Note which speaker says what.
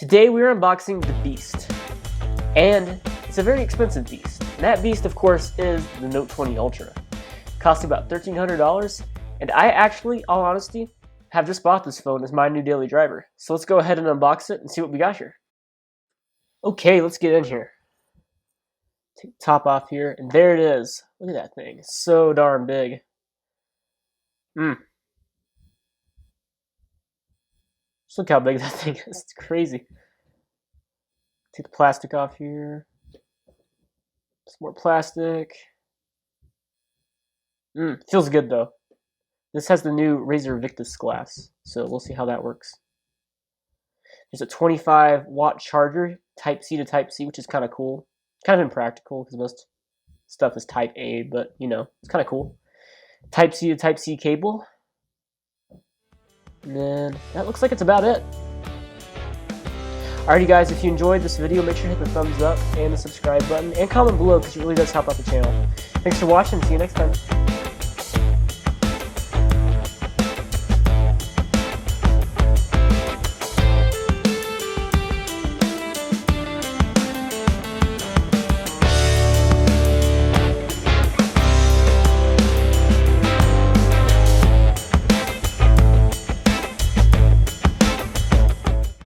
Speaker 1: Today we're unboxing the Beast, and it's a very expensive beast. And that beast, of course, is the Note 20 Ultra. It costs about $1,300, and I actually, all honesty, have just bought this phone as my new daily driver. So let's go ahead and unbox it and see what we got here. Okay, let's get in here. Take the top off here, and there it is. Look at that thing. It's so darn big. Just look how big that thing is. It's crazy. Take the plastic off here. Some more plastic. Feels good though. This has the new Razer Victus glass, so we'll see how that works. There's a 25-watt charger, Type C to Type C, which is kind of cool. Kind of impractical because most stuff is Type A, but you know, it's kind of cool. Type C to Type C cable. And then that looks like it's about it. Alrighty guys, if you enjoyed this video, make sure to hit the thumbs up and the subscribe button and comment below because it really does help out the channel. Thanks for watching. See you next time.